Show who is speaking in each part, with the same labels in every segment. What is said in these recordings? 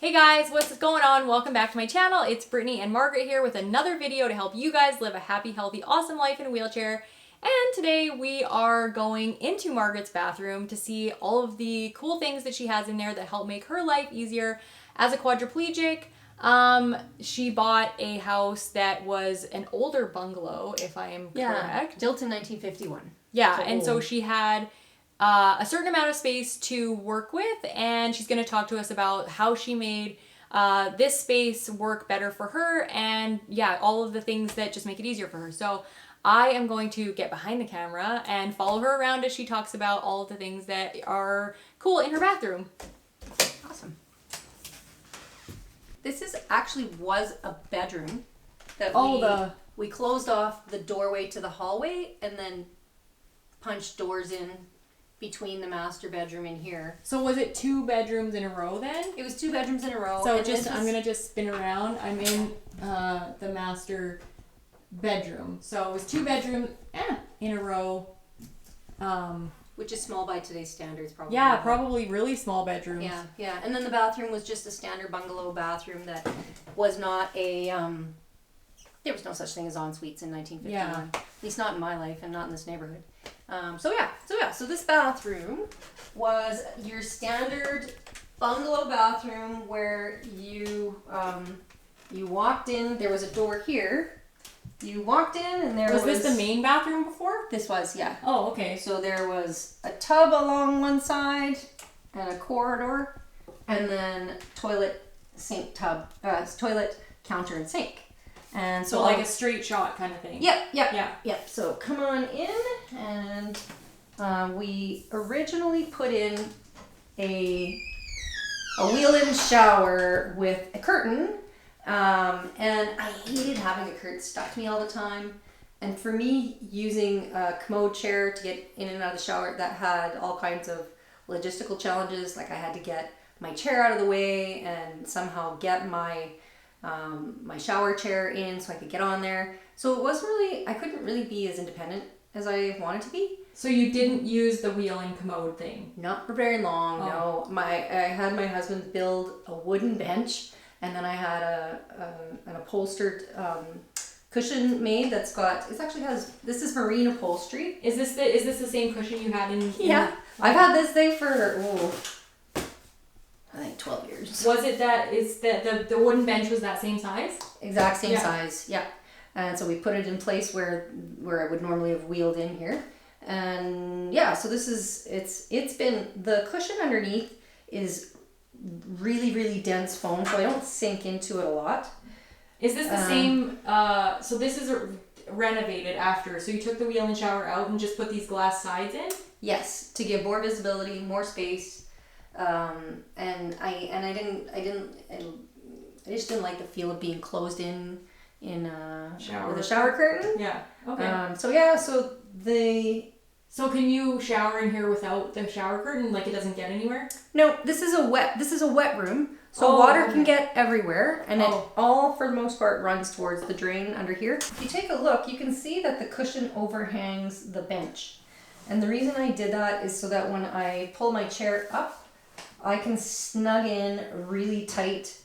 Speaker 1: Hey guys, what's going on? Welcome back to my channel. It's Brittany and Margaret here with another video to help you guys live a happy, healthy, awesome life in a wheelchair. And today we are going into Margaret's bathroom to see all of the cool things that she has in there that help make her life easier. As a quadriplegic, she bought a house that was an older bungalow, if I am correct.
Speaker 2: Built in 1951.
Speaker 1: Yeah, and so she had a certain amount of space to work with, and she's going to talk to us about how she made this space work better for her, and yeah, all of the things that just make it easier for her. So I am going to get behind the camera and follow her around as she talks about all of the things that are cool in her bathroom.
Speaker 2: Awesome. This was a bedroom that we closed off the doorway to the hallway and then punched doors in between the master bedroom and here.
Speaker 1: So was it 2 bedrooms in a row then?
Speaker 2: It was 2 bedrooms in a row.
Speaker 1: So I'm gonna just spin around. I'm in the master bedroom. So it was 2 bedrooms in a row.
Speaker 2: Which is small by today's standards, probably.
Speaker 1: Yeah, probably really small bedrooms.
Speaker 2: Yeah. And then the bathroom was just a standard bungalow bathroom that was not a there was no such thing as en suites in 1951.
Speaker 1: Yeah.
Speaker 2: At least not in my life and not in this neighborhood. So this bathroom was your standard bungalow bathroom where you walked in. There was a door here. You walked in and there was...
Speaker 1: Was this the main bathroom before?
Speaker 2: This was, yeah.
Speaker 1: Oh, okay.
Speaker 2: So there was a tub along one side and a corridor, and then toilet, sink, tub, toilet, counter, and sink. And
Speaker 1: so like a straight shot kind of thing.
Speaker 2: Yep. So come on in, and we originally put in a wheel-in shower with a curtain, and I hated having a curtain stuck to me all the time. And for me, using a commode chair to get in and out of the shower, that had all kinds of logistical challenges. Like I had to get my chair out of the way and somehow get my shower chair in so I could get on there. So it wasn't really, I couldn't really be as independent as I wanted to be.
Speaker 1: So you didn't use the wheel-in commode thing?
Speaker 2: Not for very long, no. I had my husband build a wooden bench, and then I had an upholstered cushion made that's got, this is marine upholstery.
Speaker 1: Is this the same cushion you had in?
Speaker 2: Yeah. I've had this thing for, I think 12 years.
Speaker 1: Was it the wooden bench was that same size?
Speaker 2: Exact same size, yeah. And so we put it in place where I would normally have wheeled in here. And yeah, so this is, it's been, the cushion underneath is really, really dense foam, so I don't sink into it a lot.
Speaker 1: Is this the same, so this is renovated after, so you took the wheel-in shower out and just put these glass sides in?
Speaker 2: Yes, to give more visibility, more space. And I just didn't like the feel of being closed in
Speaker 1: shower
Speaker 2: with a shower curtain.
Speaker 1: Yeah. Okay.
Speaker 2: So
Speaker 1: can you shower in here without the shower curtain? Like it doesn't get anywhere?
Speaker 2: No, this is a wet room. So water can get everywhere, and it all, for the most part, runs towards the drain under here. If you take a look, you can see that the cushion overhangs the bench. And the reason I did that is so that when I pull my chair up, I can snug in really tight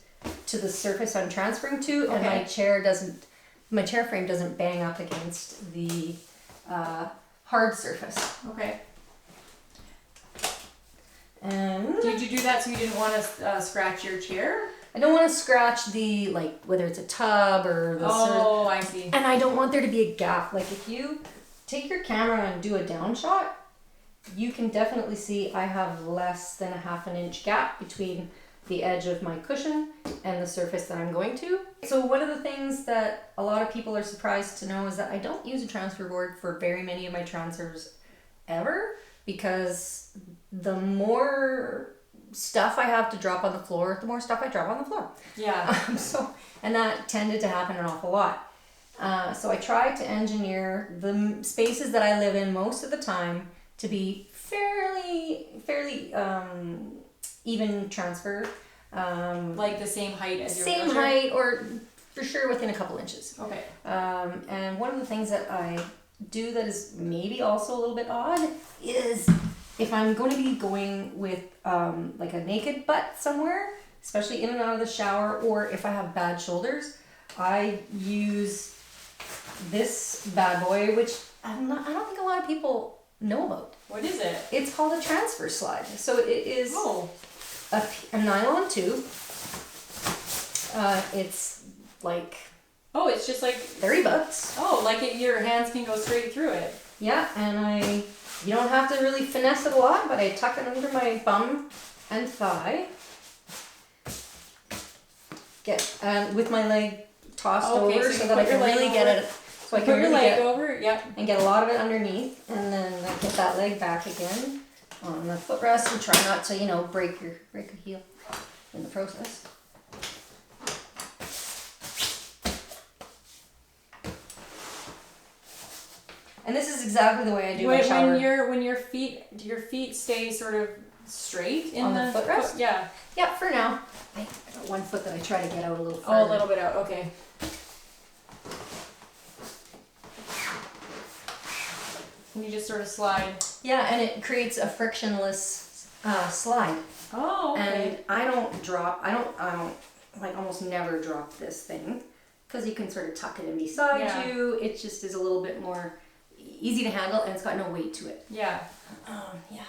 Speaker 2: to the surface I'm transferring to, and my chair frame doesn't bang up against the hard surface.
Speaker 1: Okay.
Speaker 2: And
Speaker 1: did you do that so you didn't want to scratch your chair?
Speaker 2: I don't want to scratch the, like, whether it's a tub or the
Speaker 1: I see.
Speaker 2: And I don't want there to be a gap. Like if you take your camera and do a down shot, you can definitely see I have less than a ½ inch gap between the edge of my cushion and the surface that I'm going to. So one of the things that a lot of people are surprised to know is that I don't use a transfer board for very many of my transfers ever, because the more stuff I have to drop on the floor, the more stuff I drop on the floor.
Speaker 1: Yeah.
Speaker 2: And that tended to happen an awful lot. So I try to engineer the spaces that I live in most of the time to be fairly even transfer.
Speaker 1: Like the same height as your
Speaker 2: wheelchair? Same height, or for sure within a couple inches.
Speaker 1: Okay.
Speaker 2: And one of the things that I do that is maybe also a little bit odd is if I'm going to be going with like a naked butt somewhere, especially in and out of the shower, or if I have bad shoulders, I use this bad boy, which I don't think a lot of people know about.
Speaker 1: What is it?
Speaker 2: It's called a transfer slide. So it is a nylon tube. It's like
Speaker 1: it's just like
Speaker 2: $30.
Speaker 1: Oh, like your hands can go straight through it.
Speaker 2: Yeah, and you don't have to really finesse it a lot, but I tuck it under my bum and thigh. Get with my leg tossed over so that I can really get it. So I can really get
Speaker 1: over, yep.
Speaker 2: And get a lot of it underneath, and then I get that leg back again on the footrest and try not to, break your heel in the process. And this is exactly the way I do my shower.
Speaker 1: When your feet stay sort of straight in
Speaker 2: on the footrest?
Speaker 1: Yeah.
Speaker 2: Yeah, for now. I got one foot that I try to get out a little further.
Speaker 1: Oh, a little bit out, okay. And you just sort of slide.
Speaker 2: Yeah, and it creates a frictionless slide.
Speaker 1: Oh, okay.
Speaker 2: And I don't like almost never drop this thing because you can sort of tuck it in beside you. It just is a little bit more easy to handle, and it's got no weight to it.
Speaker 1: Yeah.
Speaker 2: Yeah.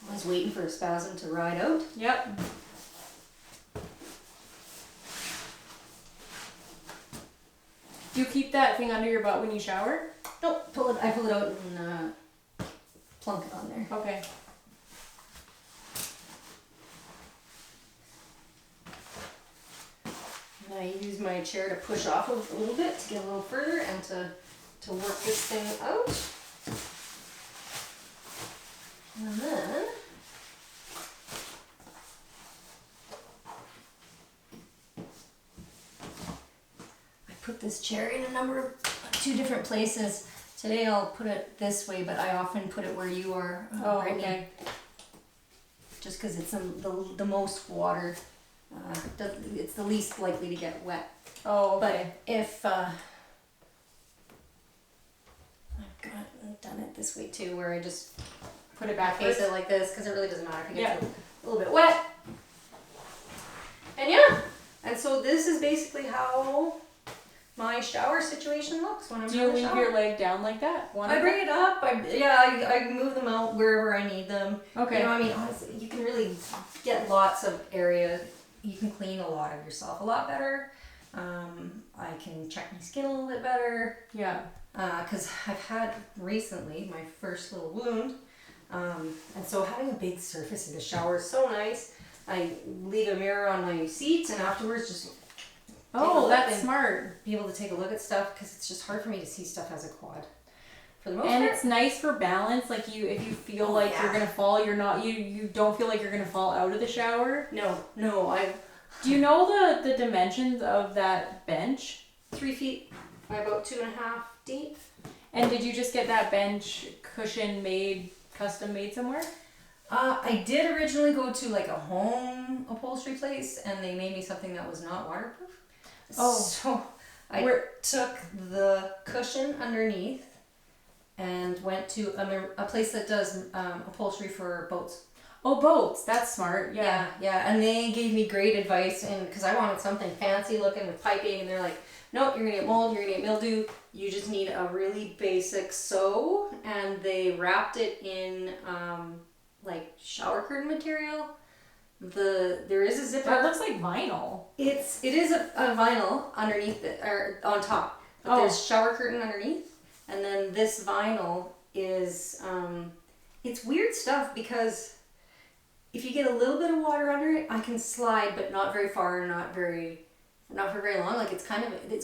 Speaker 2: I was waiting for a spasm to ride out.
Speaker 1: Yep. Do you keep that thing under your butt when you shower?
Speaker 2: Nope, I pull it out and plunk it on there.
Speaker 1: Okay.
Speaker 2: And I use my chair to push off a little bit to get a little further and to work this thing out. And then I put this chair in two different places. Today I'll put it this way, but I often put it where you are.
Speaker 1: Okay.
Speaker 2: Just because it's the most water. It's the least likely to get wet.
Speaker 1: Oh, okay.
Speaker 2: But if I've done it this way too, where I just
Speaker 1: put it back,
Speaker 2: face it like this, because it really doesn't matter if it gets a little bit wet. And and so this is basically how my shower situation looks when I'm
Speaker 1: Do you leave your leg down like that?
Speaker 2: I bring it up. I move them out wherever I need them.
Speaker 1: Okay.
Speaker 2: Honestly, you can really get lots of area. You can clean a lot of yourself a lot better. I can check my skin a little bit better.
Speaker 1: Yeah.
Speaker 2: Because I've had recently my first little wound. And so having a big surface in the shower is so nice. I leave a mirror on my seat, and afterwards just
Speaker 1: that's smart.
Speaker 2: Be able to take a look at stuff, because it's just hard for me to see stuff as a quad. For the most
Speaker 1: part.
Speaker 2: And
Speaker 1: it's nice for balance. Like if you feel like you're gonna fall, you're not. You don't feel like you're gonna fall out of the shower.
Speaker 2: No.
Speaker 1: Do you know the dimensions of that bench?
Speaker 2: 3 feet by about 2.5 deep.
Speaker 1: And did you just get that bench cushion custom made somewhere?
Speaker 2: I did originally go to like a home upholstery place, and they made me something that was not waterproof.
Speaker 1: Oh.
Speaker 2: So I took the cushion underneath and went to a place that does upholstery for boats.
Speaker 1: Oh, boats. That's smart. Yeah.
Speaker 2: Yeah. And they gave me great advice, and because I wanted something fancy looking with piping, and they're like, nope, you're going to get mold, you're going to get mildew. You just need a really basic sew. And they wrapped it in like shower curtain material. There is a zipper.
Speaker 1: That looks like vinyl.
Speaker 2: It is a vinyl underneath it, or on top. But there's shower curtain underneath. And then this vinyl is, it's weird stuff, because if you get a little bit of water under it, I can slide, but not very far, not for very long. Like it's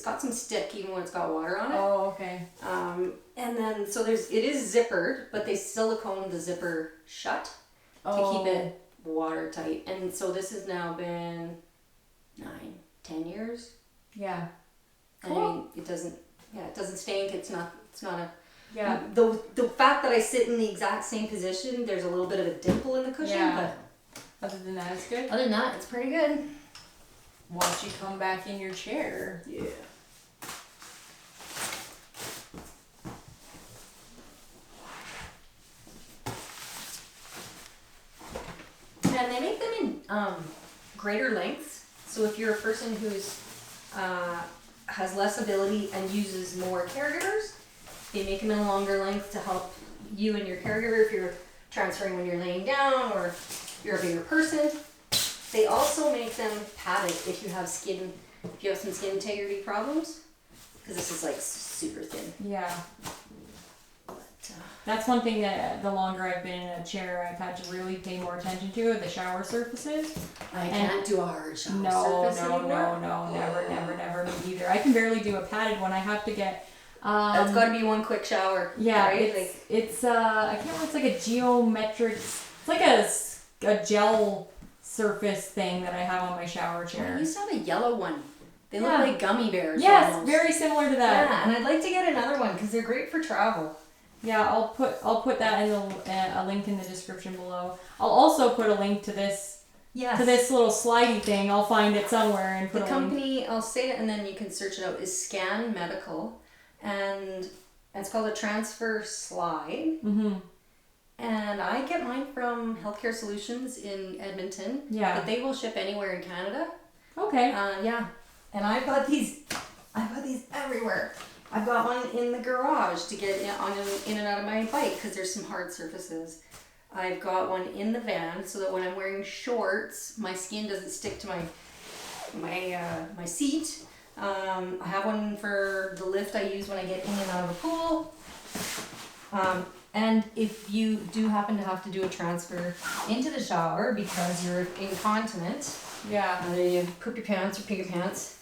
Speaker 2: got some stick even when it's got water on it.
Speaker 1: Oh, okay.
Speaker 2: And then, so it is zippered, but they silicone the zipper shut to keep it watertight. And so this has now been 9-10 years.
Speaker 1: Yeah.
Speaker 2: Cool. I mean, it doesn't stink. It's not a,
Speaker 1: yeah.
Speaker 2: The fact that I sit in the exact same position, there's a little bit of a dimple in the cushion, but
Speaker 1: other than that, it's good.
Speaker 2: Other than that, it's pretty good.
Speaker 1: Watch you come back in your chair.
Speaker 2: Yeah. And they make them in greater lengths. So if you're a person who's has less ability and uses more caregivers, they make them in a longer length to help you and your caregiver if you're transferring when you're laying down or you're a bigger person. They also make them padded if you have some skin integrity problems, because this is like super thin.
Speaker 1: Yeah.
Speaker 2: But,
Speaker 1: that's one thing that the longer I've been in a chair, I've had to really pay more attention to, the shower surfaces.
Speaker 2: I can't do a hard shower surface anymore.
Speaker 1: No, never, me either. I can barely do a padded one. I have to get...
Speaker 2: that's got to be one quick shower.
Speaker 1: Yeah,
Speaker 2: right?
Speaker 1: it's I can't remember, it's like a geometric, it's like a gel surface thing that I have on my shower chair.
Speaker 2: I used to have a yellow one. They look like gummy bears.
Speaker 1: Yes,
Speaker 2: almost.
Speaker 1: very similar to that.
Speaker 2: Yeah, and I'd like to get another one because they're great for travel.
Speaker 1: Yeah, I'll put that in a link in the description below. I'll also put a link to this little slidey thing. I'll find it somewhere and put
Speaker 2: the company. I'll say it and then you can search it out. Is Scan Medical, and it's called a transfer slide.
Speaker 1: Mm-hmm.
Speaker 2: And I get mine from Healthcare Solutions in Edmonton.
Speaker 1: Yeah.
Speaker 2: But they will ship anywhere in Canada.
Speaker 1: Okay.
Speaker 2: Yeah. And I've got these everywhere. I've got one in the garage to get in and out of my bike because there's some hard surfaces. I've got one in the van so that when I'm wearing shorts, my skin doesn't stick to my seat. I have one for the lift I use when I get in and out of the pool. And if you do happen to have to do a transfer into the shower because you're incontinent, whether you poop your pants or pee your pants,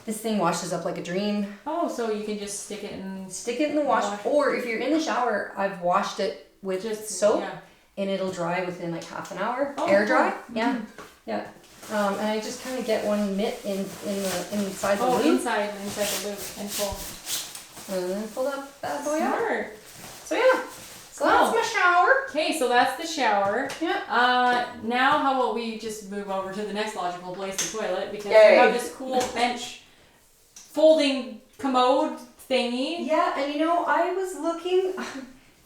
Speaker 2: this thing washes up like a dream.
Speaker 1: Oh, so you can just stick it
Speaker 2: in the wash. Or if you're in the shower, I've washed it with just soap, and it'll dry within like half an hour. Air dry.
Speaker 1: Cool.
Speaker 2: Yeah,
Speaker 1: mm-hmm.
Speaker 2: yeah. And I just kind of get one mitt inside the loop.
Speaker 1: inside the loop and pull.
Speaker 2: And then pull up that boy out.
Speaker 1: Smart.
Speaker 2: So yeah. So that's my shower.
Speaker 1: Okay, so that's the shower.
Speaker 2: Yeah.
Speaker 1: Now how about we just move over to the next logical place, the toilet, because we have this cool bench folding commode thingy.
Speaker 2: Yeah, and I was looking,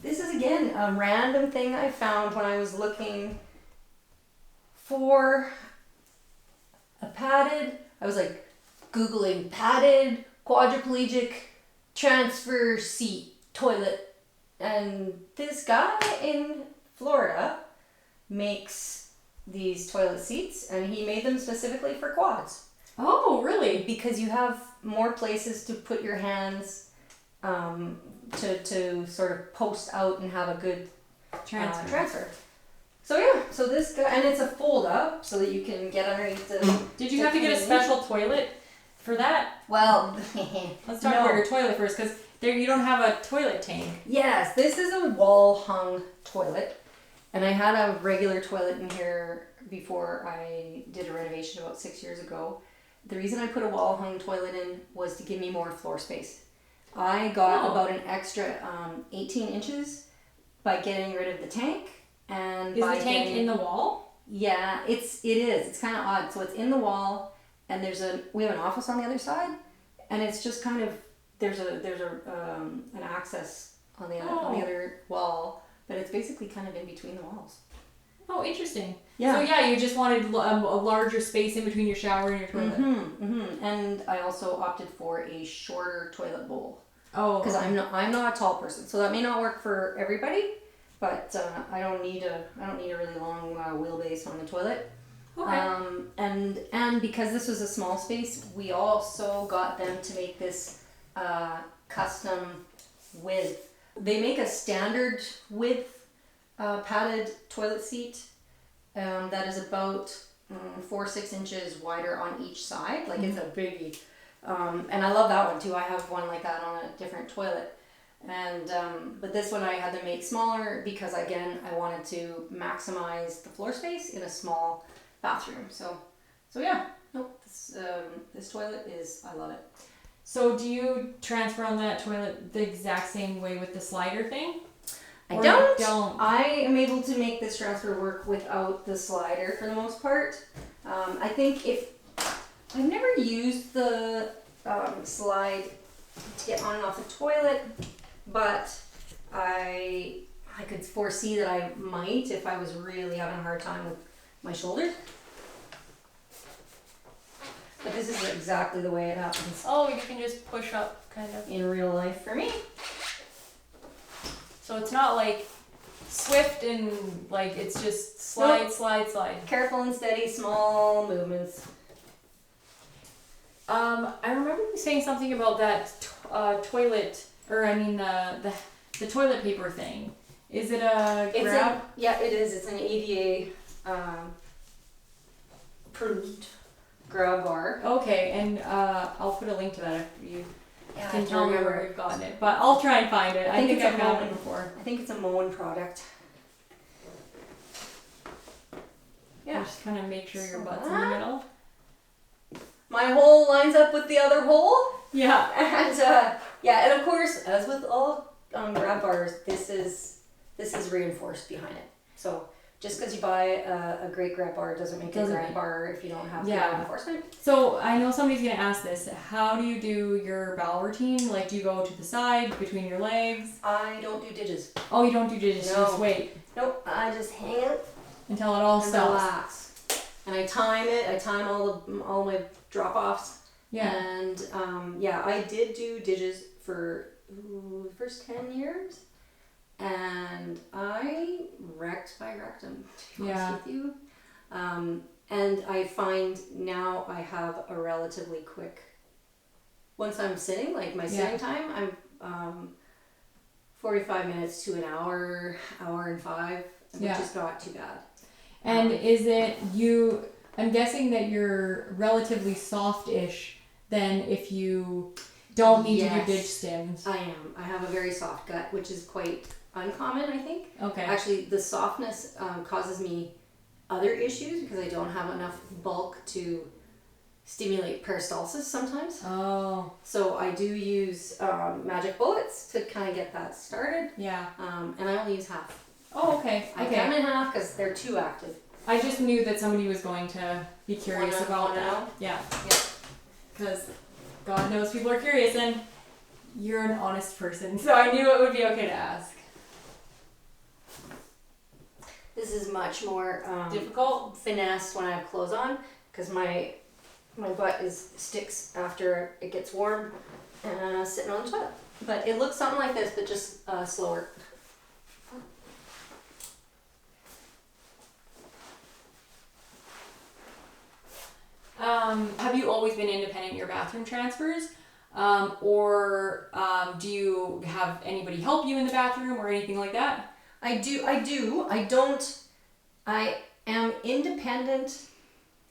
Speaker 2: this is again a random thing I found when I was looking for a padded, I was like Googling padded quadriplegic transfer seat toilet. And this guy in Florida makes these toilet seats, and he made them specifically for quads.
Speaker 1: Oh, really?
Speaker 2: Because you have more places to put your hands to sort of post out and have a good transfer. So yeah, so this guy, and it's a fold up so that you can get underneath the...
Speaker 1: Did you have to get a special toilet for that?
Speaker 2: Well,
Speaker 1: let's talk about your toilet first, because there you don't have a toilet tank.
Speaker 2: Yes, this is a wall-hung toilet, and I had a regular toilet in here before I did a renovation about 6 years ago. The reason I put a wall-hung toilet in was to give me more floor space. I got about an extra 18 inches by getting rid of the tank. And
Speaker 1: is the tank in the wall?
Speaker 2: Yeah, it is. It's kind of odd. So it's in the wall, and we have an office on the other side, and it's just kind of there's an access on the other wall, but it's basically kind of in between the walls.
Speaker 1: Oh, interesting.
Speaker 2: Yeah.
Speaker 1: So yeah, you just wanted a larger space in between your shower and your toilet.
Speaker 2: And I also opted for a shorter toilet bowl.
Speaker 1: Oh.
Speaker 2: Because I'm not a tall person, so that may not work for everybody. But I don't need a really long wheelbase on the toilet.
Speaker 1: Okay.
Speaker 2: And because this was a small space, we also got them to make this custom width. They make a standard width padded toilet seat that is about 4-6 inches wider on each side. Like it's a biggie. And I love that one too. I have one like that on a different toilet. And but this one I had to make smaller because again I wanted to maximize the floor space in a small bathroom. So yeah, this toilet I love it.
Speaker 1: So do you transfer on that toilet the exact same way with the slider thing?
Speaker 2: I don't. I am able to make this transfer work without the slider for the most part. I think I've never used the slide to get on and off the toilet. But I could foresee that I might if I was really having a hard time with my shoulders. But this is exactly the way it happens
Speaker 1: Oh, you can just push up, kind of.
Speaker 2: in real life for me.
Speaker 1: So it's not like swift and like it's just slide,
Speaker 2: Nope.
Speaker 1: slide.
Speaker 2: Careful and steady, small movements.
Speaker 1: I remember you saying something about that toilet, or I mean the toilet paper thing. Is it a grab?
Speaker 2: Yeah, it is. It's an ADA approved grab bar.
Speaker 1: Okay, and I'll put a link to that if you
Speaker 2: Yeah,
Speaker 1: can tell me where you've gotten it. But I'll try and find it. I think
Speaker 2: it's a
Speaker 1: I found
Speaker 2: Moen.
Speaker 1: it before.
Speaker 2: I think it's a Moen product. Yeah.
Speaker 1: Just kind of make sure your
Speaker 2: So
Speaker 1: butt's in the middle.
Speaker 2: My hole lines up with the other hole.
Speaker 1: Yeah.
Speaker 2: And yeah, and of course, as with all grab bars, this is reinforced behind it. So just because you buy a great grab bar doesn't make it a grab bar if you don't have the reinforcement.
Speaker 1: So I know somebody's gonna ask this. How do you do your bowel routine? Like, do you go to the side between your legs?
Speaker 2: I don't do digits.
Speaker 1: Oh, you don't do digits.
Speaker 2: No.
Speaker 1: You just wait
Speaker 2: Nope. I just hang it
Speaker 1: until it all
Speaker 2: and
Speaker 1: stops.
Speaker 2: relax. And I time it. I time all my drop offs.
Speaker 1: Yeah.
Speaker 2: And yeah, I did do digits for the first 10 years. And I wrecked my rectum, to be honest with you. And I find now I have a relatively quick, once I'm sitting, like my sitting time, I'm 45 minutes to an hour, hour and 5, which is not too bad.
Speaker 1: And is it you, I'm guessing that you're relatively soft-ish then if you don't need to do dig stims.
Speaker 2: I am. I have a very soft gut, which is quite uncommon, I think.
Speaker 1: Okay.
Speaker 2: Actually, the softness causes me other issues because I don't have enough bulk to stimulate peristalsis sometimes.
Speaker 1: Oh.
Speaker 2: So I do use magic bullets to kind of get that started.
Speaker 1: Yeah.
Speaker 2: And I only use half.
Speaker 1: Oh, okay.
Speaker 2: I cut them in half because they're too active.
Speaker 1: I just knew that somebody was going to be curious about that. Yeah. Because God knows people are curious and you're an honest person. So I knew it would be okay to ask.
Speaker 2: This is much more
Speaker 1: difficult,
Speaker 2: finesse when I have clothes on because my butt sticks after it gets warm sitting on the toilet. But it looks something like this, but just slower.
Speaker 1: Have you always been independent in your bathroom transfers? Or do you have anybody help you in the bathroom or anything like that?
Speaker 2: I am independent,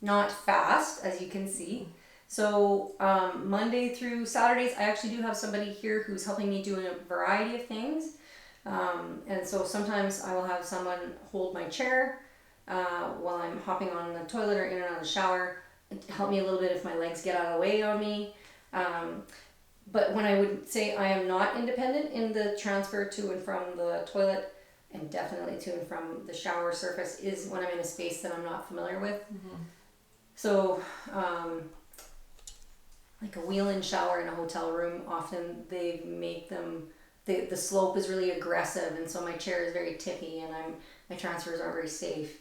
Speaker 2: not fast, as you can see. So Monday through Saturdays, I actually do have somebody here who's helping me do a variety of things. And so sometimes I will have someone hold my chair while I'm hopping on the toilet or in and out of the shower. Help me a little bit if my legs get out of the way on me. But when I would say I am not independent in the transfer to and from the toilet, and definitely to and from the shower surface, is when I'm in a space that I'm not familiar with. Mm-hmm. So, like a wheel-in shower in a hotel room, often they make them, the slope is really aggressive, and so my chair is very tippy, and my transfers aren't very safe.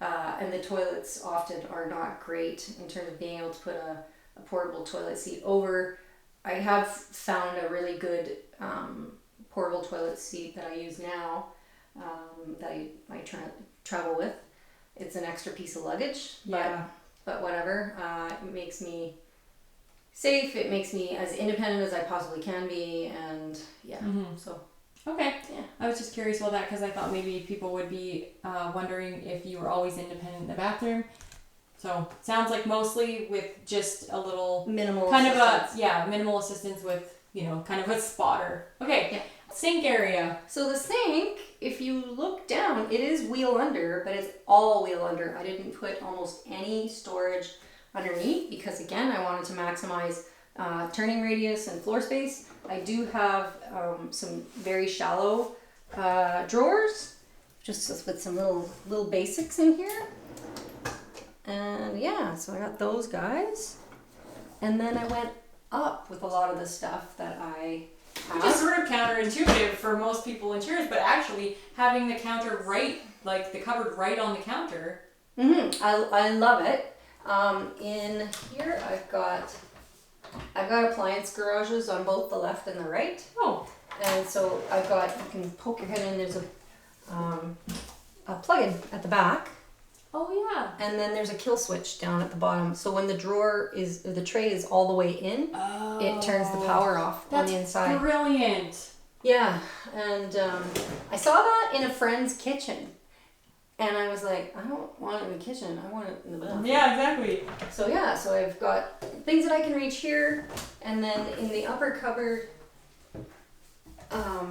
Speaker 2: And the toilets often are not great in terms of being able to put a portable toilet seat over. I have found a really good portable toilet seat that I use now that I travel with. It's an extra piece of luggage, but whatever. It makes me safe. It makes me as independent as I possibly can be, and so.
Speaker 1: Okay. Yeah. I was just curious about that because I thought maybe people would be wondering if you were always independent in the bathroom. So sounds like mostly with just a little
Speaker 2: minimal
Speaker 1: kind
Speaker 2: assistance.
Speaker 1: of a minimal assistance with kind of a spotter. Okay. Yeah. Sink area.
Speaker 2: So the sink, if you look down, it is wheel under, but it's all wheel under. I didn't put almost any storage underneath because again I wanted to maximize turning radius and floor space. I do have some very shallow drawers, just with some little basics in here. And yeah, so I got those guys. And then I went up with a lot of the stuff that I have.
Speaker 1: Which is sort of counterintuitive for most people in chairs, but actually having the counter right, like the cupboard right on the counter.
Speaker 2: I love it. In here I've got appliance garages on both the left and the right.
Speaker 1: Oh.
Speaker 2: And so you can poke your head in, there's a plug-in at the back.
Speaker 1: Oh yeah.
Speaker 2: And then there's a kill switch down at the bottom. So when the tray is all the way in, it turns the power off on the inside.
Speaker 1: Brilliant.
Speaker 2: Yeah, and I saw that in a friend's kitchen. And I was like, I don't want it in the kitchen, I want it in the bathroom.
Speaker 1: Yeah, exactly.
Speaker 2: So I've got things that I can reach here, and then in the upper cupboard, I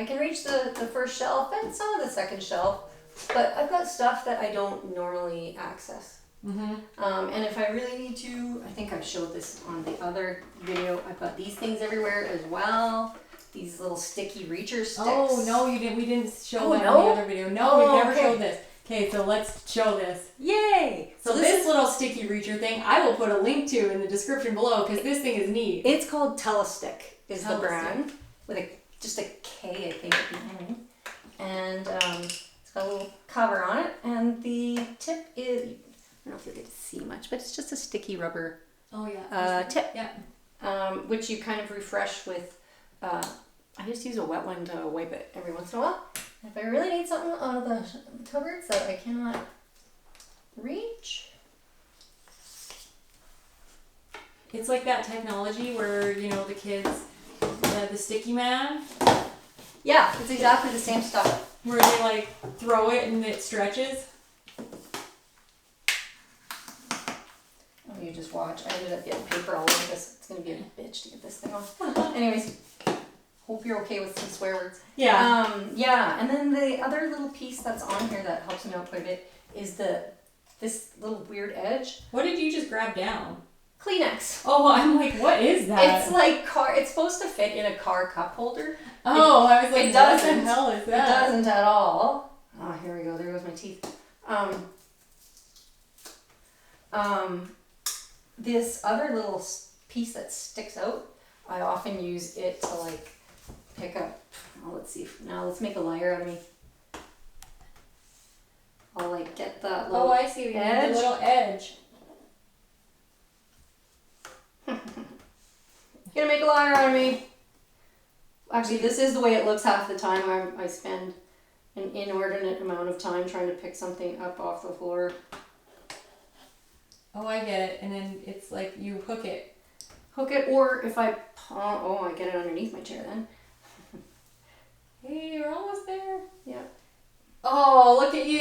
Speaker 2: can reach the first shelf and some of the second shelf, but I've got stuff that I don't normally access. And if I really need to, I think I've showed this on the other video, I've got these things everywhere as well. These little sticky reacher sticks.
Speaker 1: Oh no, you didn't. We didn't show that
Speaker 2: no?
Speaker 1: in the other video. No, we've never showed this. Okay, so let's show this. Yay! So this little sticky reacher thing, I will put a link to in the description below because this thing is neat.
Speaker 2: It's called Telestik is the brand, with just a K I think at the end, and it's got a little cover on it, and the tip is, I don't know if you'll get to see much, but it's just a sticky rubber.
Speaker 1: Oh yeah.
Speaker 2: Tip.
Speaker 1: Yeah.
Speaker 2: Which you kind of refresh with. I just use a wet one to wipe it every once in a while. And if I really need something out of the cupboards that I cannot reach.
Speaker 1: It's like that technology where, the kids, the sticky man.
Speaker 2: Yeah, it's exactly the same stuff.
Speaker 1: Where they throw it and it stretches.
Speaker 2: Oh, you just watch. I ended up getting paper all over this. It's going to be a bitch to get this thing off. Anyways. Hope you're okay with some swear words.
Speaker 1: Yeah.
Speaker 2: And then the other little piece that's on here that helps me out quite a bit is this little weird edge.
Speaker 1: What did you just grab down?
Speaker 2: Kleenex.
Speaker 1: Oh, I'm like, what is that?
Speaker 2: It's like it's supposed to fit in a car cup holder.
Speaker 1: Oh, I was like,
Speaker 2: it doesn't.
Speaker 1: What the hell is that?
Speaker 2: It doesn't at all. Oh, here we go. There goes my teeth. This other little piece that sticks out, I often use it to pick up. Oh, let's see. Now let's make a liar out of me. I'll get that little.
Speaker 1: Oh, I see. We
Speaker 2: edge.
Speaker 1: need the little edge.
Speaker 2: Gonna make a liar out of me. Actually, this is the way it looks half the time. I spend an inordinate amount of time trying to pick something up off the floor.
Speaker 1: Oh, I get it. And then it's like you hook it.
Speaker 2: Or if I get it underneath my chair then.
Speaker 1: Hey, you're almost there.
Speaker 2: Yeah.
Speaker 1: Oh, look at you.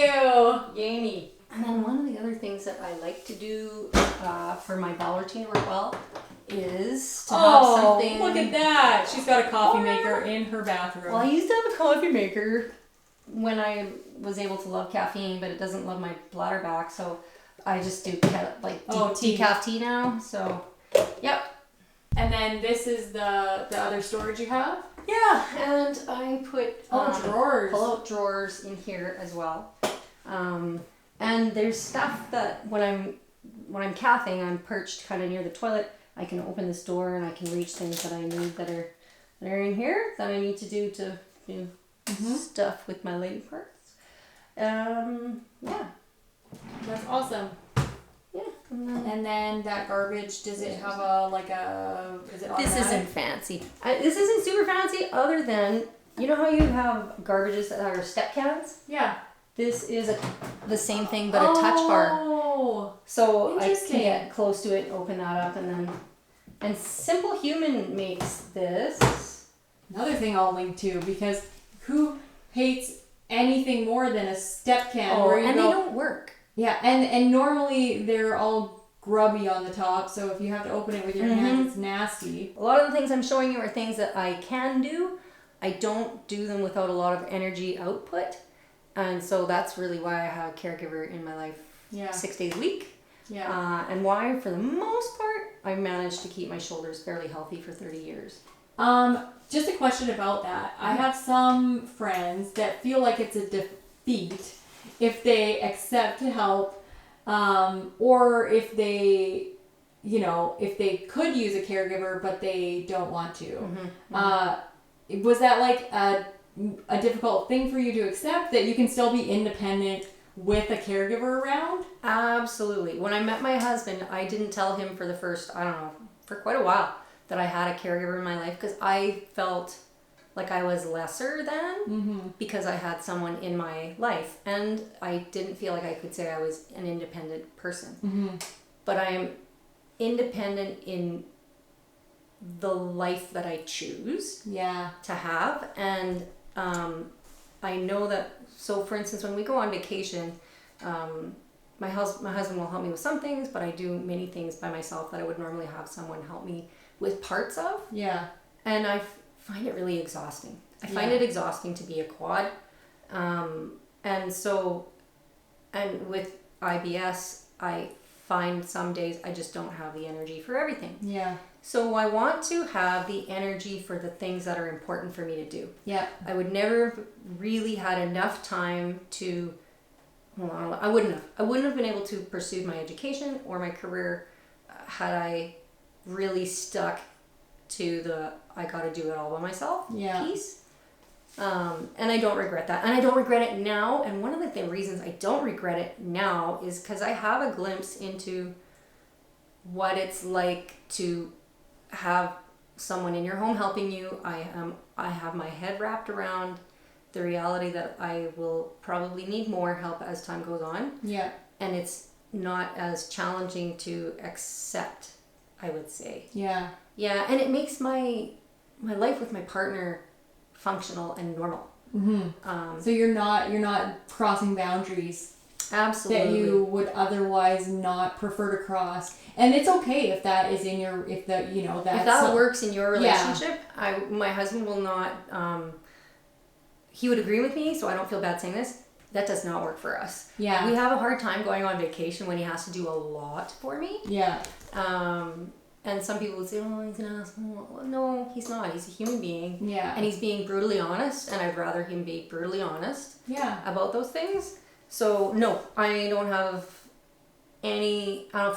Speaker 2: Yay me. And then one of the other things that I like to do for my bowel routine to work well is to have something.
Speaker 1: Look at that. She's got a coffee maker in her bathroom.
Speaker 2: Well, I used to have a coffee maker when I was able to love caffeine, but it doesn't love my bladder back, so I just do decaf tea now. So, yep.
Speaker 1: And then this is the other storage you have?
Speaker 2: Yeah, and I put
Speaker 1: drawers.
Speaker 2: Pull-out drawers in here as well. And there's stuff that when I'm cathing, I'm perched kind of near the toilet. I can open this door and I can reach things that I need that are in here that I need to do to stuff with my lady parts. Yeah.
Speaker 1: That's awesome.
Speaker 2: Yeah.
Speaker 1: And then that garbage, does it have is it automatic?
Speaker 2: This isn't fancy. This isn't super fancy other than, you know how you have garbages that are step cans?
Speaker 1: Yeah.
Speaker 2: This is the same thing but a touch bar.
Speaker 1: Oh.
Speaker 2: So I can get close to it, open that up, and Simple Human makes this.
Speaker 1: Another thing I'll link to, because who hates anything more than a step can?
Speaker 2: They don't work.
Speaker 1: Yeah, and normally they're all grubby on the top, so if you have to open it with your hands, it's nasty.
Speaker 2: A lot of the things I'm showing you are things that I can do. I don't do them without a lot of energy output. And so that's really why I have a caregiver in my life 6 days a week.
Speaker 1: Yeah.
Speaker 2: And why, for the most part, I managed to keep my shoulders fairly healthy for 30 years.
Speaker 1: Just a question about that. I have some friends that feel like it's a defeat if they accept help, or if they, if they could use a caregiver, but they don't want to. Was that a difficult thing for you to accept, that you can still be independent with a caregiver around?
Speaker 2: Absolutely. When I met my husband, I didn't tell him for the first, I don't know, for quite a while that I had a caregiver in my life because I felt like I was lesser than because I had someone in my life. And I didn't feel like I could say I was an independent person. But I am independent in the life that I choose to have. And I know that, so for instance, when we go on vacation, my husband will help me with some things, but I do many things by myself that I would normally have someone help me with parts of. And I find it really exhausting. I find it exhausting to be a quad. And with IBS, I find some days I just don't have the energy for everything. So I want to have the energy for the things that are important for me to do. I would never have really had enough time to, well, I wouldn't have been able to pursue my education or my career had I really stuck to the I got to do it all by myself piece. And I don't regret that. And I don't regret it now. And one of the reasons I don't regret it now is because I have a glimpse into what it's like to have someone in your home helping you. I have my head wrapped around the reality that I will probably need more help as time goes on. And it's not as challenging to accept, I would say. And it makes my life with my partner functional and normal.
Speaker 1: So you're not crossing boundaries
Speaker 2: absolutely
Speaker 1: that you would otherwise not prefer to cross, and it's okay if that is in your if that
Speaker 2: works in your relationship. My husband will not he would agree with me, so I don't feel bad saying this. That does not work for us. We have a hard time going on vacation when he has to do a lot for me. And some people would say, oh, he's an asshole. Well, no, he's not. He's a human being. And he's being brutally honest, and I'd rather him be brutally honest about those things. So, no, I don't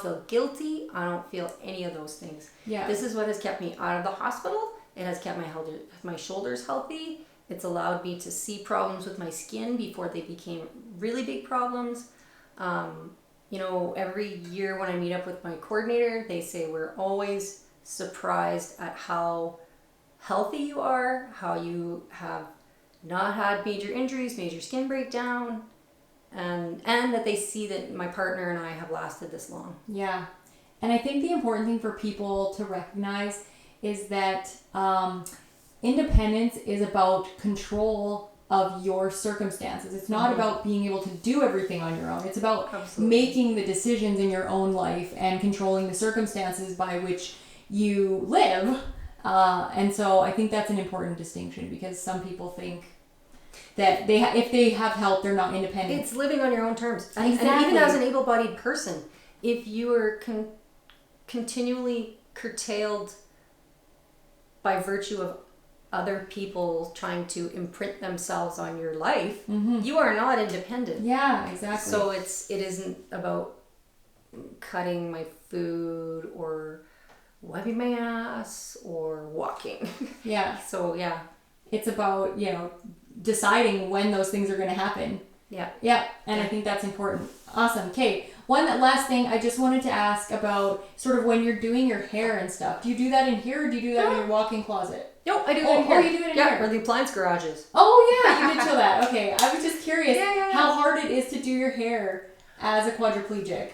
Speaker 2: feel guilty. I don't feel any of those things. This is what has kept me out of the hospital. It has kept my shoulders healthy. It's allowed me to see problems with my skin before they became really big problems. Every year when I meet up with my coordinator, they say we're always surprised at how healthy you are, how you have not had major injuries, major skin breakdown, and that they see that my partner and I have lasted this long.
Speaker 1: And I think the important thing for people to recognize is that independence is about control of your circumstances. It's not about being able to do everything on your own. It's about making the decisions in your own life and controlling the circumstances by which you live. And so I think that's an important distinction, because some people think that if they have help, they're not independent.
Speaker 2: It's living on your own terms.
Speaker 1: Exactly.
Speaker 2: And even as an able-bodied person, if you are continually curtailed by virtue of other people trying to imprint themselves on your life, you are not independent.
Speaker 1: Exactly.
Speaker 2: So it isn't about cutting my food or wiping my ass or walking. So
Speaker 1: it's about deciding when those things are going to happen. And I think that's important. Awesome. Okay, one last thing I just wanted to ask about, sort of when you're doing your hair and stuff. Do you do that in here, or do you do that in your walk-in closet?
Speaker 2: No, I do it in here.
Speaker 1: You do it in here?
Speaker 2: Or the appliance garages.
Speaker 1: Oh yeah, you did show that. Okay, I was just curious how hard it is to do your hair as a quadriplegic.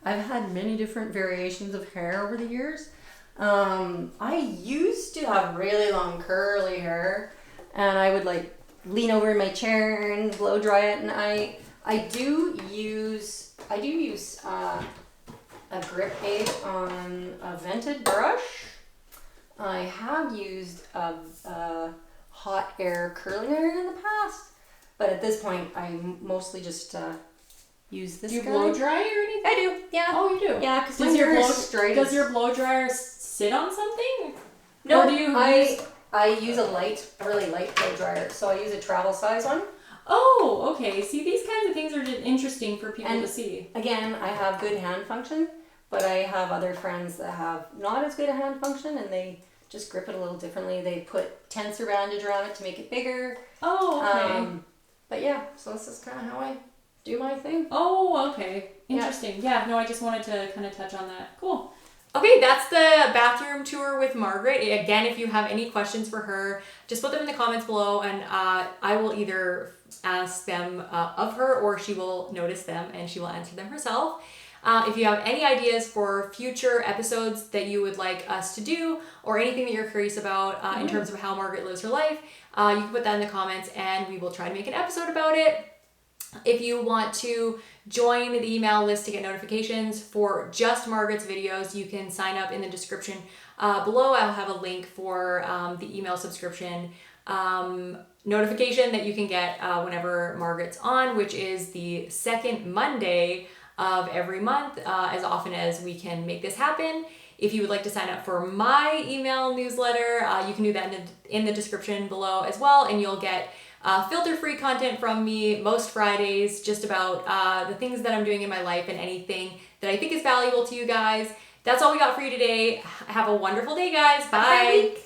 Speaker 2: I've had many different variations of hair over the years. I used to have really long curly hair, and I would lean over in my chair and blow dry it. And I do use a grip aid on a vented brush. I have used a hot air curling iron in the past, but at this point I mostly just use this.
Speaker 1: Do you blow dry or anything?
Speaker 2: I do. Yeah.
Speaker 1: Oh, you do.
Speaker 2: Yeah, because does
Speaker 1: your blow dryer sit on something?
Speaker 2: No. Or do you I use a really light blow dryer, so I use a travel size one.
Speaker 1: Oh, okay. See, these kinds of things are just interesting for people to see.
Speaker 2: Again, I have good hand function, but I have other friends that have not as good a hand function, and they just grip it a little differently. They put tensor bandage around it to make it bigger.
Speaker 1: Oh, okay.
Speaker 2: But yeah, so this is kind of how I do my thing.
Speaker 1: Oh, okay. Interesting. Yeah, no, I just wanted to kind of touch on that. Cool. Okay, that's the bathroom tour with Margaret. Again, if you have any questions for her, just put them in the comments below, and I will either ask them of her, or she will notice them and she will answer them herself. If you have any ideas for future episodes that you would like us to do, or anything that you're curious about in terms of how Margaret lives her life, you can put that in the comments and we will try to make an episode about it. If you want to join the email list to get notifications for just Margaret's videos, you can sign up in the description below. I'll have a link for the email subscription notification that you can get whenever Margaret's on, which is the second Monday of every month, as often as we can make this happen. If you would like to sign up for my email newsletter, you can do that in the description below as well, and you'll get filter-free content from me most Fridays, just about the things that I'm doing in my life and anything that I think is valuable to you guys. That's all we got for you today. Have a wonderful day, guys. Bye.